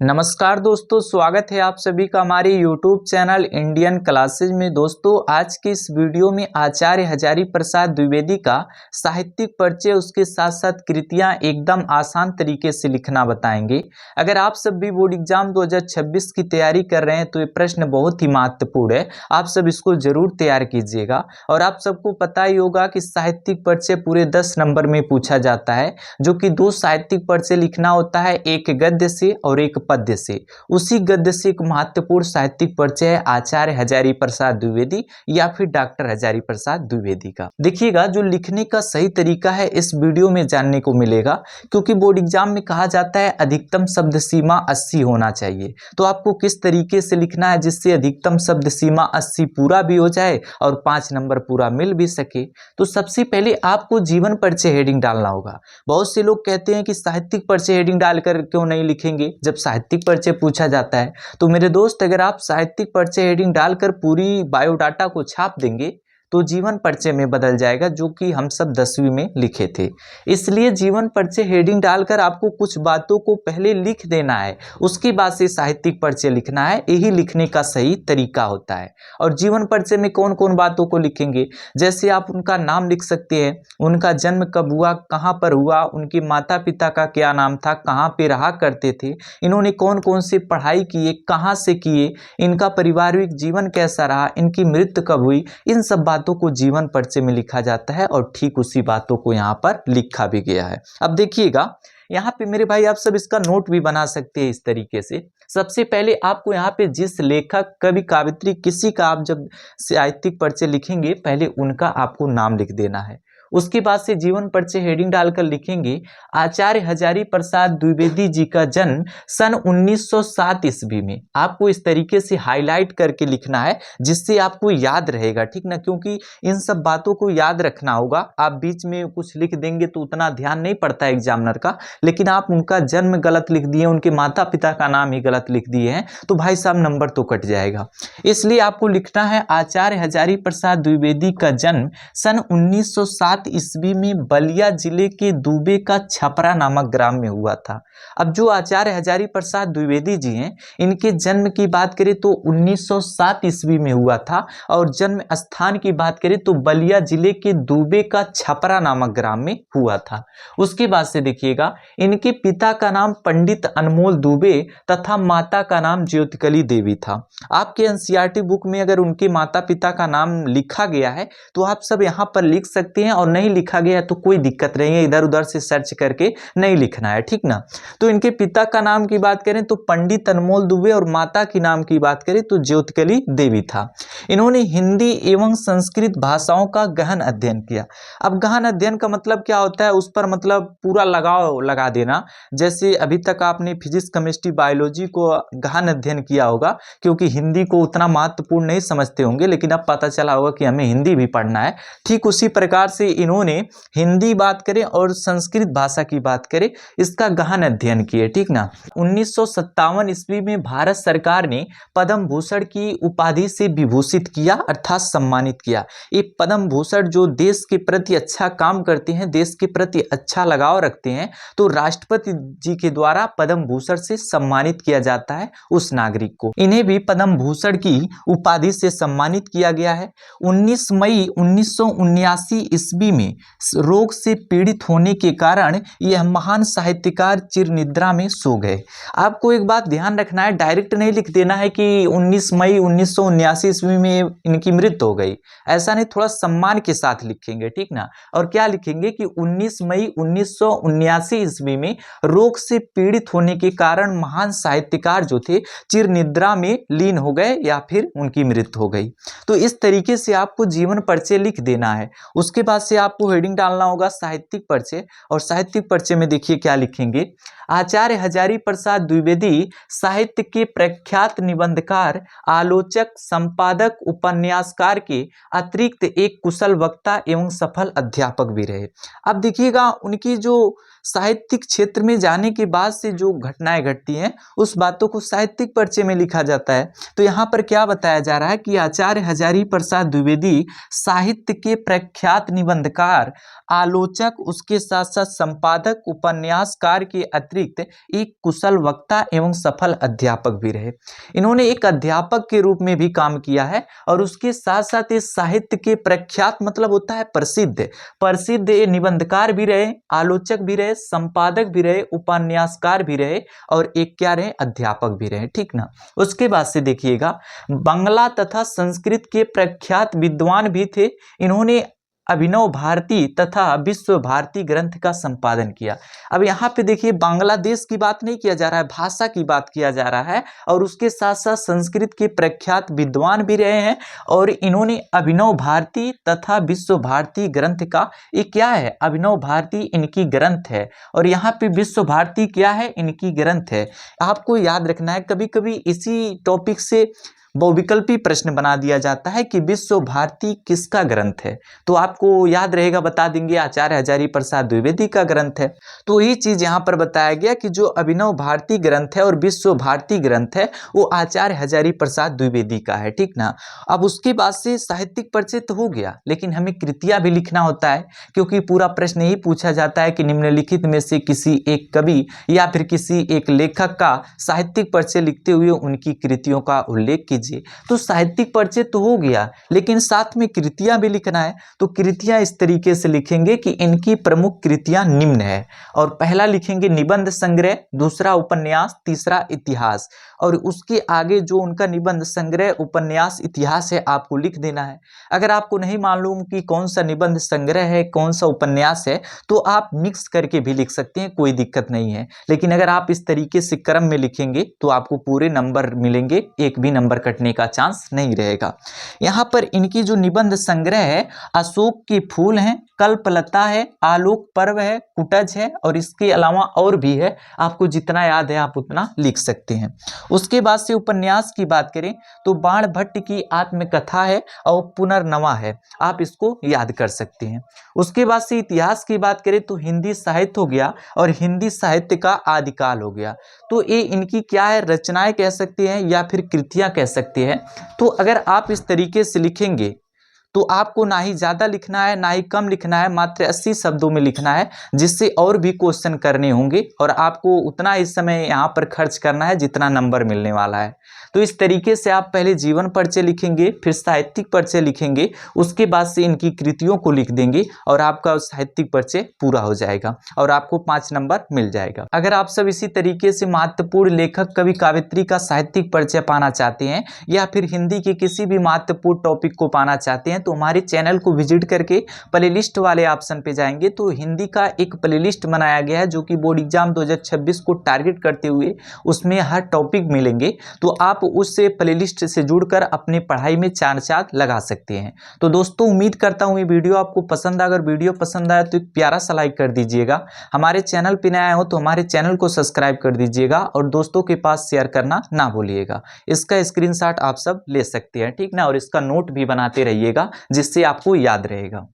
नमस्कार दोस्तों, स्वागत है आप सभी का हमारे YouTube चैनल इंडियन क्लासेज में। दोस्तों, आज की इस वीडियो में आचार्य हजारी प्रसाद द्विवेदी का साहित्यिक परिचय, उसके साथ साथ कृतियां एकदम आसान तरीके से लिखना बताएंगे। अगर आप सब भी बोर्ड एग्जाम 2026 की तैयारी कर रहे हैं तो ये प्रश्न बहुत ही महत्वपूर्ण है, आप सब इसको जरूर तैयार कीजिएगा। और आप सबको पता ही होगा कि साहित्यिक परिचय पूरे 10 नंबर में पूछा जाता है, जो कि 2 साहित्यिक परिचय लिखना होता है, एक गद्य से और एक पद्य से। उसी गद्य से एक महत्वपूर्ण साहित्यिक परिचय है आचार्य हजारी प्रसाद द्विवेदी या फिर डॉक्टर हजारी प्रसाद द्विवेदी का। देखिएगा, जो लिखने का सही तरीका है इस वीडियो में जानने को मिलेगा, क्योंकि बोर्ड एग्जाम में कहा जाता है अधिकतम शब्द सीमा 80 होना चाहिए। तो आपको किस तरीके से लिखना है जिससे अधिकतम शब्द सीमा 80 पूरा भी हो जाए और 5 नंबर पूरा मिल भी सके। तो सबसे पहले आपको जीवन परिचय हेडिंग डालना होगा। बहुत से लोग कहते हैं कि साहित्यिक परिचय हेडिंग डालकर क्यों नहीं लिखेंगे जब साहित्यिक परिचय पूछा जाता है। तो मेरे दोस्त, अगर आप साहित्यिक परिचय हेडिंग डालकर पूरी बायोडाटा को छाप देंगे तो जीवन परिचय में बदल जाएगा, जो कि हम सब 10वीं में लिखे थे। इसलिए जीवन परिचय हेडिंग डालकर आपको कुछ बातों को पहले लिख देना है, उसके बाद से साहित्यिक परिचय लिखना है। यही लिखने का सही तरीका होता है। और जीवन परिचय में कौन कौन बातों को लिखेंगे, जैसे आप उनका नाम लिख सकते हैं, उनका जन्म कब हुआ, कहाँ पर हुआ, उनके माता पिता का क्या नाम था, कहाँ पे रहा करते थे, इन्होंने कौन कौन से पढ़ाई किए, कहाँ से किए, इनका पारिवारिक जीवन कैसा रहा, इनकी मृत्यु कब हुई। इन सब बातों को जीवन परिचय में लिखा जाता है और ठीक उसी बातों को यहाँ पर लिखा भी गया है। अब देखिएगा, यहाँ पे मेरे भाई आप सब इसका नोट भी बना सकते हैं इस तरीके से। सबसे पहले आपको यहाँ पे जिस लेखक, कवि, काव्यत्री, किसी का आप जब साहित्यिक परिचय लिखेंगे पहले उनका आपको नाम लिख देना है। उसके बाद से जीवन परिचय हेडिंग डालकर लिखेंगे आचार्य हजारी प्रसाद द्विवेदी जी का जन्म सन 1907 ईस्वी में। आपको इस तरीके से हाईलाइट करके लिखना है जिससे आपको याद रहेगा, ठीक ना, क्योंकि इन सब बातों को याद रखना होगा। आप बीच में कुछ लिख देंगे तो उतना ध्यान नहीं पड़ता है एग्जामिनर का, लेकिन आप उनका जन्म गलत लिख दिए, उनके माता पिता का नाम ही गलत लिख दिए हैं तो भाई साहब नंबर तो कट जाएगा। इसलिए आपको लिखना है आचार्य हजारी प्रसाद द्विवेदी का जन्म सन 1907 ईस्वी में बलिया जिले के दुबे का छपरा नामक ग्राम में हुआ था। अब जो आचार्य हजारी प्रसाद द्विवेदी जी हैं, इनके जन्म की बात करें तो 1907 ईस्वी में हुआ था, और जन्म स्थान की बात करें तो बलिया जिले के दुबे का छपरा नामक ग्राम में हुआ था। उसके बाद से देखिएगा, इनके पिता का नाम पंडित अनमोल दुबे तथा माता का नाम ज्योतिकली देवी था। आपके एनसीईआरटी बुक में अगर उनके माता पिता का नाम लिखा गया है तो आप सब यहाँ पर लिख सकते हैं, और नहीं लिखा गया है तो कोई दिक्कत नहीं है, इधर उधर से सर्च करके नहीं लिखना है, ठीक ना। तो इनके पिता का नाम की बात करें तो पंडित अनमोल दुबे, और माता की नाम की बात करें तो ज्योतिकली देवी था। इन्होंने हिंदी एवं संस्कृत भाषाओं का गहन अध्ययन किया। अब गहन अध्ययन का मतलब क्या होता है, उस पर मतलब पूरा लगाव लगा देना। जैसे अभी तक आपने फिजिक्स, केमिस्ट्री, बायोलॉजी को गहन अध्ययन किया होगा, क्योंकि हिंदी को उतना महत्वपूर्ण नहीं समझते होंगे, लेकिन अब पता चला होगा कि हमें हिंदी भी पढ़ना है। ठीक उसी प्रकार से इन्होंने हिंदी बात करें और संस्कृत भाषा की बात करें, इसका गहन अध्ययन किए, ठीक ना। 1957 ईस्वी में भारत सरकार ने पद्म भूषण की उपाधि से विभूषित किया, अर्थात सम्मानित किया। ये पद्म भूषण जो देश के प्रति अच्छा काम करते हैं, देश के प्रति अच्छा लगाव रखते हैं, तो राष्ट्रपति जी के द्वारा पद्म भूषण से सम्मानित किया जाता है उस नागरिक को। इन्हें भी पद्म भूषण की उपाधि से सम्मानित किया गया है। 19 मई 1979 ईस्वी में रोग से पीड़ित होने के कारण यह महान साहित्यकार चिर निद्रा में सो गए। आपको एक बात ध्यान रखना है, डायरेक्ट नहीं लिख देना है कि 19 मई 1979 ईस्वी में इनकी मृत्यु हो गई, ऐसा नहीं, थोड़ा सम्मान के साथ लिखेंगे, ठीक ना। और क्या लिखेंगे कि 19 मई 1979 ईस्वी में रोग से पीड़ित होने के कारण महान साहित्यकार जो थे चिर निद्रा में लीन हो गए या फिर उनकी मृत्यु हो गई। तो इस तरीके से आपको जीवन परिचय लिख देना है। उसके बाद से आपको हेडिंग डालना होगा साहित्यिक परिचय, और साहित्यिक परिचय में देखिए क्या लिखेंगे, आचार्य हजारी प्रसाद द्विवेदी साहित्य के प्रख्यात निबंधकार, आलोचक, संपादक, उपन्यासकार के अतिरिक्त एक कुशल वक्ता एवं सफल अध्यापक भी रहे। अब देखिएगा, उनकी जो साहित्यिक क्षेत्र में जाने के बाद से जो घटनाएं घटती हैं उस बातों को साहित्यिक परिचय में लिखा जाता है। तो यहाँ पर क्या बताया जा रहा है कि आचार्य हजारी प्रसाद द्विवेदी साहित्य के प्रख्यात निबंधकार, आलोचक, उसके साथ साथ संपादक, उपन्यासकार के अतिरिक्त एक कुशल वक्ता एवं सफल अध्यापक भी रहे। इन्होंने एक अध्यापक के रूप में भी काम किया है और उसके साथ साथ ये साहित्य के प्रख्यात मतलब होता है प्रसिद्ध निबंधकार भी रहे, आलोचक भी रहे, संपादक भी रहे, उपन्यासकार भी रहे और एक क्या रहे, अध्यापक भी रहे। ठीक ना। उसके बाद से देखिएगा बांग्ला तथा संस्कृत के प्रख्यात विद्वान भी थे। इन्होंने अभिनव भारती तथा विश्व भारती ग्रंथ का संपादन किया। अब यहाँ पे देखिए बांग्लादेश की बात नहीं किया जा रहा है, भाषा की बात किया जा रहा है और उसके साथ साथ संस्कृत के प्रख्यात विद्वान भी रहे हैं और इन्होंने अभिनव भारती तथा विश्व भारती ग्रंथ का, ये क्या है, अभिनव भारती इनकी ग्रंथ है और यहाँ पे विश्व भारती क्या है, इनकी ग्रंथ है। आपको याद रखना है, कभी कभी इसी टॉपिक से बहुविकल्पी प्रश्न बना दिया जाता है कि विश्व भारती किसका ग्रंथ है, तो आपको याद रहेगा, बता देंगे आचार्य हजारी प्रसाद द्विवेदी का ग्रंथ है। तो ये चीज यहाँ पर बताया गया कि जो अभिनव भारती ग्रंथ है और विश्व भारती ग्रंथ है वो आचार्य हजारी प्रसाद द्विवेदी का है। ठीक ना। अब उसके बाद से साहित्यिक परिचय तो हो गया, लेकिन हमें कृतियां भी लिखना होता है, क्योंकि पूरा प्रश्न यही पूछा जाता है कि निम्नलिखित में से किसी एक कवि या फिर किसी एक लेखक का साहित्यिक परिचय लिखते हुए उनकी कृतियों का उल्लेख कीजिए। तो साहित्यिक परिचय तो हो गया, लेकिन साथ में कृतियां भी लिखना है। तो कृतियां इस तरीके से लिखेंगे कि इनकी प्रमुख कृतियां निम्न है और पहला लिखेंगे निबंध संग्रह, दूसरा उपन्यास, तीसरा इतिहास और उसके आगे जो उनका निबंध संग्रह, उपन्यास, इतिहास है आपको लिख देना है। अगर आपको नहीं मालूम कि कौन सा निबंध संग्रह है, कौन सा उपन्यास है, तो आप मिक्स करके भी लिख सकते हैं, कोई दिक्कत नहीं है। लेकिन अगर आप इस तरीके से क्रम में लिखेंगे तो आपको पूरे नंबर मिलेंगे, एक भी नंबर कटने का चांस नहीं रहेगा। यहाँ पर इनकी जो निबंध संग्रह है, अशोक के फूल हैं, कल्पलता है, आलोक पर्व है, कुटज है और इसके अलावा और भी है। आपको जितना याद है आप उतना लिख सकते हैं। उसके बाद से उपन्यास की बात करें तो बाण भट्ट की आत्मकथा है और पुनर्नवा है, आप इसको याद कर सकते हैं। उसके बाद से इतिहास की बात करें तो हिंदी साहित्य हो गया और हिंदी साहित्य का आदिकाल हो गया। तो ये इनकी क्या है, रचनाएं कह सकते हैं या फिर कृतियां कह सकते हैं। तो अगर आप इस तरीके से लिखेंगे तो आपको ना ही ज़्यादा लिखना है ना ही कम लिखना है, मात्र 80 शब्दों में लिखना है, जिससे और भी क्वेश्चन करने होंगे और आपको उतना इस समय यहाँ पर खर्च करना है जितना नंबर मिलने वाला है। तो इस तरीके से आप पहले जीवन परिचय लिखेंगे, फिर साहित्यिक परिचय लिखेंगे, उसके बाद से इनकी कृतियों को लिख देंगे और आपका साहित्यिक परिचय पूरा हो जाएगा और आपको 5 नंबर मिल जाएगा। अगर आप सब इसी तरीके से महत्वपूर्ण लेखक, कवि, काव्यत्री का साहित्यिक परिचय पाना चाहते हैं या फिर हिंदी के किसी भी महत्वपूर्ण टॉपिक को पाना चाहते हैं तो हमारे चैनल को विजिट करके प्लेलिस्ट वाले ऑप्शन पे जाएंगे तो हिंदी का एक प्लेलिस्ट बनाया गया है जो कि बोर्ड एग्जाम 2026 को टारगेट करते हुए उसमें हर टॉपिक मिलेंगे। तो आप उससे प्लेलिस्ट से जुड़कर अपनी पढ़ाई में चार चांद लगा सकते हैं। तो दोस्तों उम्मीद करता हूँ ये वीडियो आपको पसंद आया। अगर वीडियो पसंद आया तो एक प्यारा सा लाइक कर दीजिएगा। हमारे चैनल पर नया हो तो हमारे चैनल को सब्सक्राइब कर दीजिएगा और दोस्तों के पास शेयर करना ना भूलिएगा। इसका स्क्रीनशॉट आप सब ले सकते हैं, ठीक ना, और इसका नोट भी बनाते रहिएगा जिससे आपको याद रहेगा।